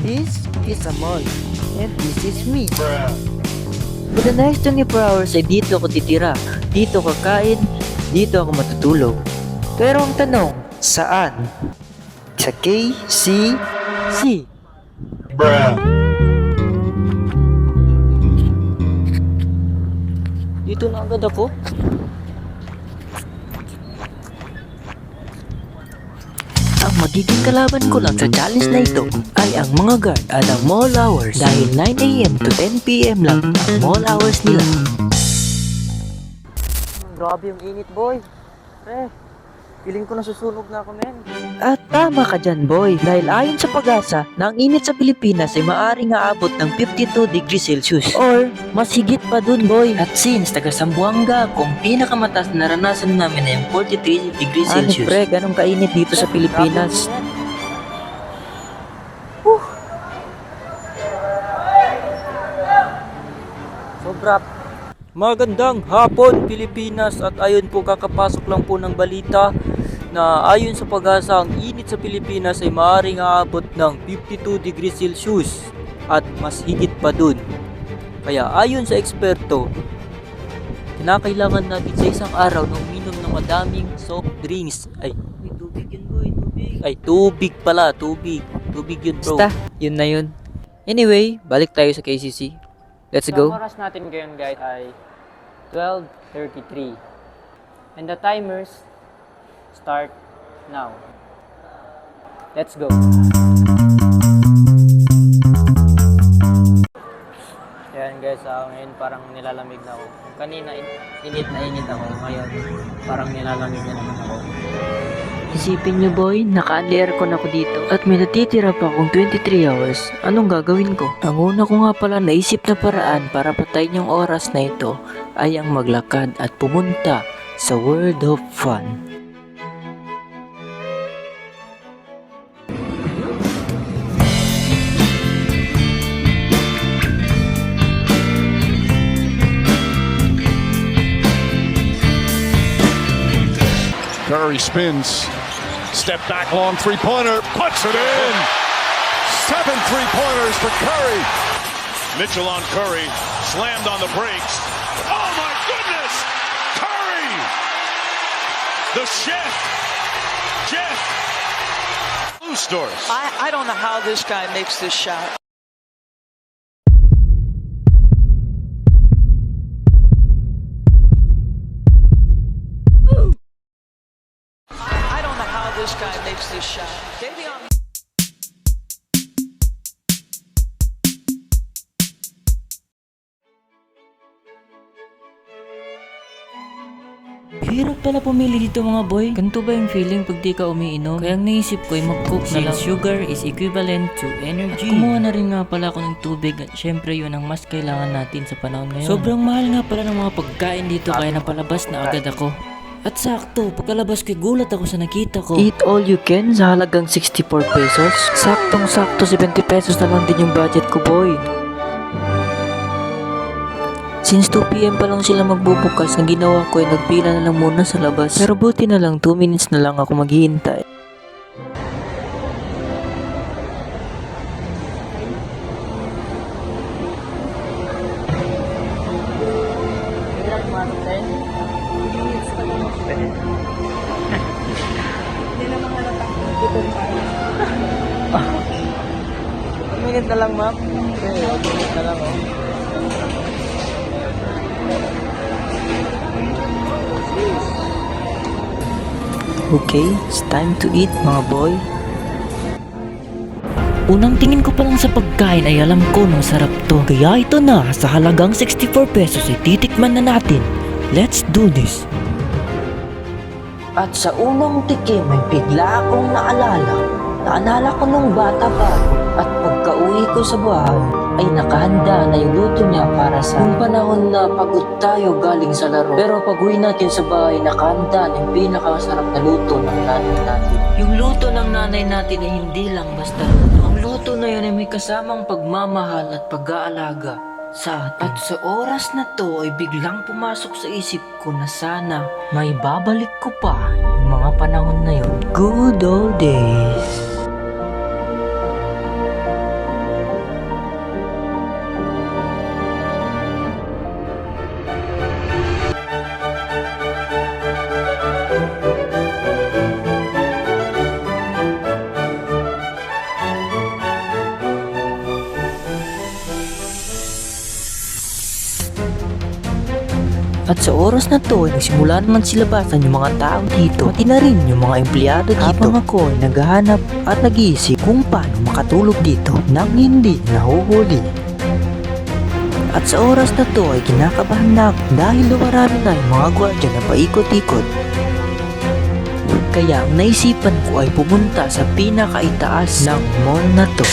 This is a mall. And this is me. For the next 24 hours ay dito ako titira. Dito kakain. Dito ako matutulog. Pero ang tanong, saan? Sa KCC. Dito na agad ako. Ang magiging kalaban ko lang sa challenge na ito ay ang mga guard at ang mall hours dahil 9 AM to 10 PM lang ang mall hours nila. Grabe yung init, boy. Pre, feeling ko nasusunog na ako, men. At tama ka dyan, boy, dahil ayon sa pag-asa na ang init sa Pilipinas ay maaaring aabot ng 52 degrees Celsius or mas higit pa dun, boy. At since taga Zamboanga ako, ang pinakamataas na naranasan namin ay yung 43 degrees Celsius. Pre, ganun kainit dito sa Pilipinas. Sobra. Magandang hapon, Pilipinas, at ayon po kakapasok lang po ng balita na ayon sa pag-asa ang init sa Pilipinas ay maaaring aabot ng 52 degrees Celsius at mas higit pa dun. Kaya ayon sa eksperto, kinakailangan natin sa isang araw na uminom ng madaming soft drinks. Ay, tubig yun, boy, tubig. Ay, tubig pala, tubig. Tubig yun, bro. Basta, yun na yun. Anyway, balik tayo sa KCC. Let's go. Ang oras natin ngayon, guys, ay 12:33. And the timers start now. Let's go. Ayan guys, ngayon parang nilalamig na ako. Kanina init na init ako. Ngayon parang nilalamig na naman ako. Isipin nyo, boy, naka-aircon ako dito at may natitira pa akong 23 hours. Anong gagawin ko? Ang una ko nga pala naisip na paraan para patayin yung oras na ito ay ang maglakad at pumunta sa World of Fun. Curry spins, step back long three-pointer, puts it in. 7 3-pointers for Curry. Mitchell on Curry, slammed on the brakes. Oh my goodness! Curry! The chef! Jeff! Blue stores. I don't know how this guy makes this shot. I don't know how this guy makes this shot. Davion. Hirap pala pumili dito mga boy. Ganito ba yung feeling pag di ka umiinom? Kaya ang naisip ko ay mag-cook na lang. Sugar is equivalent to energy. At kumuha na rin nga pala ako ng tubig at syempre yun ang mas kailangan natin sa panahon ngayon. Sobrang mahal nga pala ng mga pagkain dito kaya napalabas na agad ako. At sakto, pagkalabas ko'y gulat ako sa nakita ko. Eat all you can sa halagang 64 pesos. Saktong-sakto 70 pesos na lang din yung budget ko, boy. Since 2 PM pa lang sila magbubukas, ang ginawa ko ay nagpila na lang muna sa labas. Pero buti na lang 2 minutes na lang ako maghihintay. Minute na lang, ma'am. Okay, minute na lang, oh. Okay, it's time to eat mga boy. Unang tingin ko pa lang sa pagkain ay alam ko nung sarap to. Kaya ito na, sa halagang 64 pesos ay titikman na natin. Let's do this. At sa unang tikim ay bigla akong naalala. Naalala ko nung bata pa ako. At pagka-uwi ko sa bahay ay nakahanda na yung luto niya para sa yung panahon na pagod tayo galing sa laro. Pero pag uwi natin sa bahay, nakahanda na yung pinakamasarap na luto ng nanay natin. Yung luto ng nanay natin ay hindi lang basta luto. Ang luto na yun ay may kasamang pagmamahal at pag-aalaga sa atin. At sa oras na to ay biglang pumasok sa isip ko na sana may babalik ko pa yung mga panahon na yun. Good old days. At sa oras na to ay nagsimula naman silabasan yung mga tao dito, pati na rin yung mga empleyado dito. Habang ako ay naghahanap at nag-iisip kung paano makatulog dito nang hindi nahuhuli. At sa oras na to ay kinakabahan na ako dahil dumarami na yung mga gwardiya na paikot-ikot. Kaya ang naisipan ko ay pumunta sa pinakaitaas ng mall na to.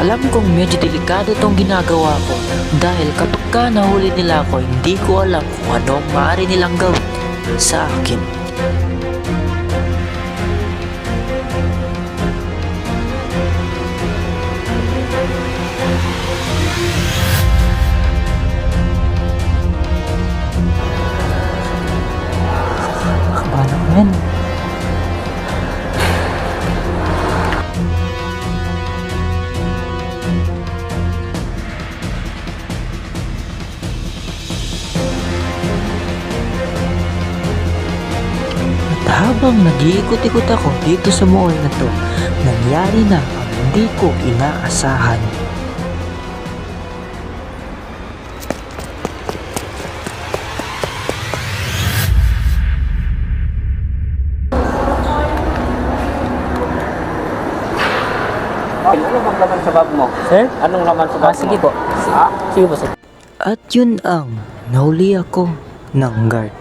Alam kong medyo delikado tong ginagawa ko dahil kapag ka nahuli nila ako, hindi ko alam kung ano ang maaari nilang gawin sa akin. Kabahan ako yan. Habang nag-iikot-ikot ako dito sa mall na to, nangyari na ang hindi ko inaasahan. Ano bang laman sa bag mo? Sir? Anong laman sa bag mo? Sige po. Sige po, sir. At yun ang nahuli ako ng guard.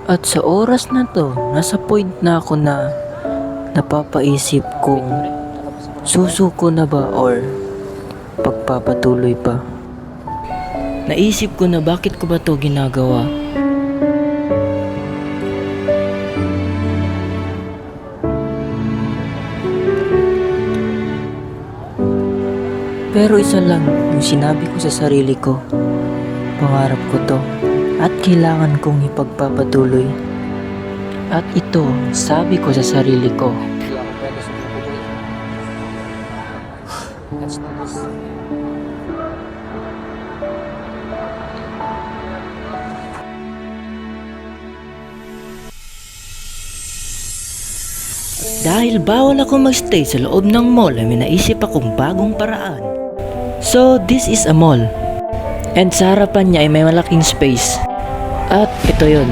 At sa oras na to, nasa point na ako na napapaisip kung susuko na ba or pagpapatuloy pa. Naisip ko na bakit ko ba to ginagawa. Pero isa lang yung sinabi ko sa sarili ko, pangarap ko to at kailangan kong ipagpapatuloy. At ito, sabi ko sa sarili ko. Hindi ako pwede sa bubuhay. Let's do this. Dahil bawal ako magstay sa loob ng mall ay may naisip akong bagong paraan. So, this is a mall. And sa harapan niya ay may malaking space. At ito yun.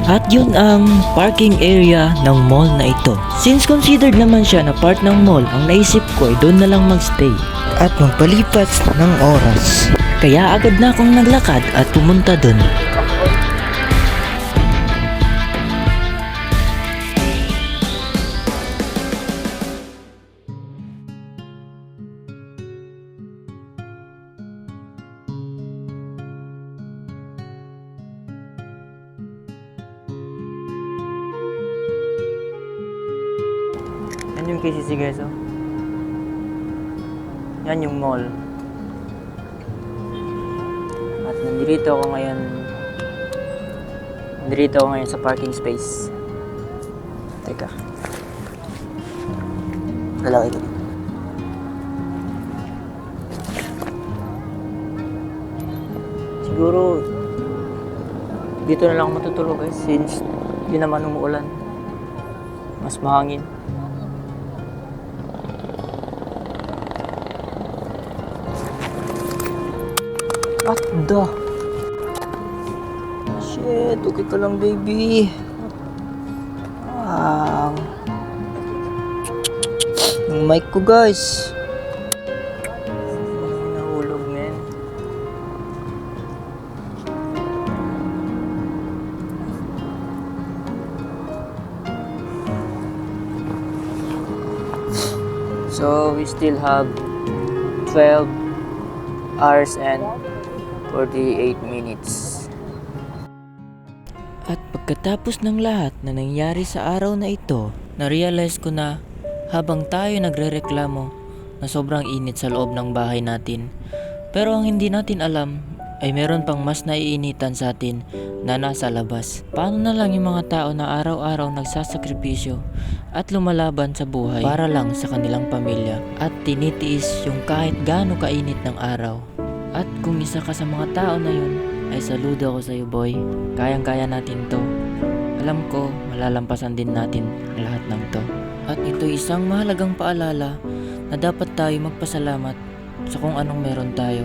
At yun ang parking area ng mall na ito. Since considered naman siya na part ng mall, ang naisip ko ay doon na lang magstay. At magpalipat ng oras. Kaya agad na akong naglakad at pumunta doon. Yan yung KCC guys, oh. Yan yung mall. At nandito ako ngayon. Nandito ako ngayon sa parking space. Teka. Lalaki ko. Siguro dito na lang ako matutulog guys since hindi naman umuulan. Mas mahangin. What the? Shit, okay ka lang baby. Yung mic ko guys. Nahulog men. So we still have 12 hours and 48 minutes. At pagkatapos ng lahat na nangyari sa araw na ito, na-realize ko na habang tayo nagrereklamo na sobrang init sa loob ng bahay natin, pero ang hindi natin alam ay meron pang mas naiinitan sa atin na nasa labas. Paano na lang yung mga tao na araw-araw nagsasakripisyo at lumalaban sa buhay para lang sa kanilang pamilya at tinitiis yung kahit gaano kainit ng araw. At kung isa ka sa mga tao na yun, ay saludo ako sa iyo boy. Kayang-kaya natin to. Alam ko, malalampasan din natin ang lahat ng to. At ito isang mahalagang paalala na dapat tayo magpasalamat sa kung anong meron tayo.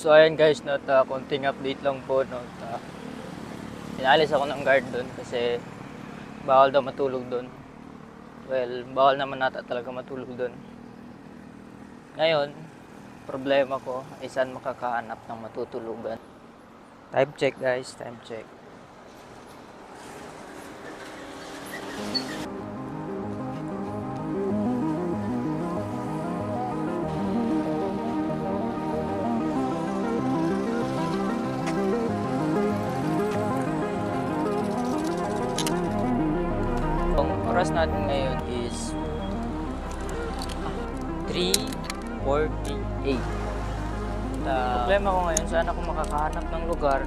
So ayan guys, no, konting update lang po, no. Pinalis ako ng guard doon kasi bawal daw matulog doon. Well, bawal naman nata talaga matulog doon. Ngayon, problema ko ay saan makakahanap ng matutulugan. Time check guys, time check. Ang oras natin ngayon is 3:48. Problema ko ngayon, saan ako makakahanap ng lugar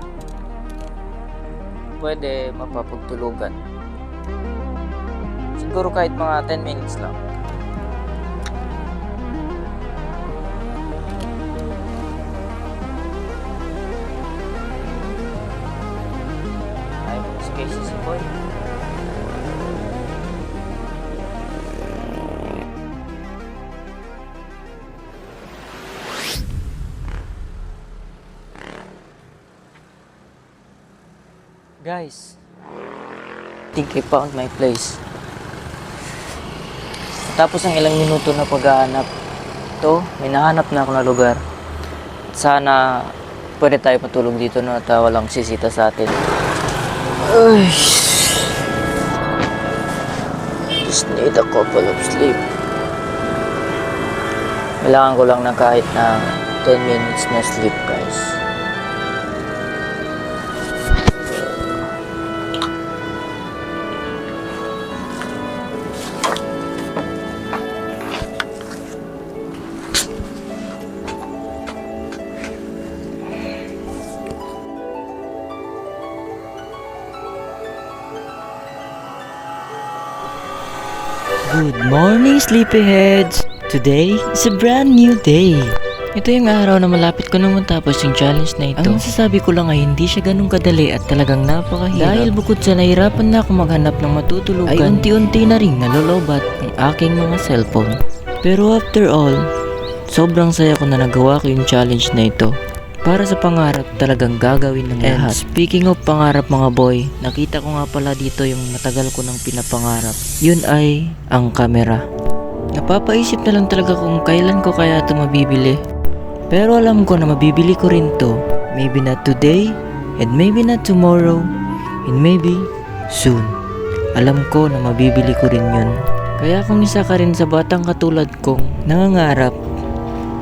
pwede mapapagtulugan. Siguro kahit mga 10 minutes lang. Ay, si Casey si Boy. Guys, I think I found my place. Tapos ang ilang minuto na paghahanap, may nahanap na ako na lugar. Sana pwede tayo matulog dito na at walang sisita sa atin. Ay, just need a couple of sleep. Kailangan ko lang na kahit na 10 minutes na sleep, guys. Good morning, sleepyheads! Today is a brand new day. Ito yung araw na malapit ko nang matapos yung challenge na ito. Ang sasabi ko lang ay hindi siya ganun kadali at talagang napakahirap. Dahil bukod sa nahirapan na ako maghanap ng matutulugan, ay unti-unti na rin nalolobat ang aking mga cellphone. Pero after all, sobrang saya ko na nagawa ko yung challenge na ito. Para sa pangarap talagang gagawin ng lahat. And speaking of pangarap mga boy, nakita ko nga pala dito yung matagal ko nang pinapangarap. Yun ay ang kamera. Napapaisip na lang talaga kung kailan ko kaya ito mabibili. Pero alam ko na mabibili ko rin to. Maybe not today, and maybe not tomorrow, and maybe soon. Alam ko na mabibili ko rin yun. Kaya kung isa ka rin sa batang katulad kong nangangarap,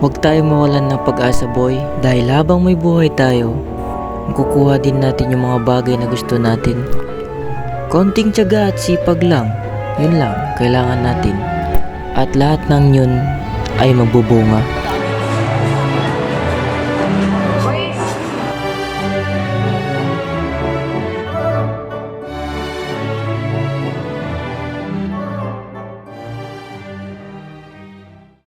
huwag tayong mawalan ng pag-asa boy, dahil habang may buhay tayo, makukuha din natin yung mga bagay na gusto natin. Konting tiyaga at sipag lang, yun lang kailangan natin. At lahat ng yun ay magbubunga.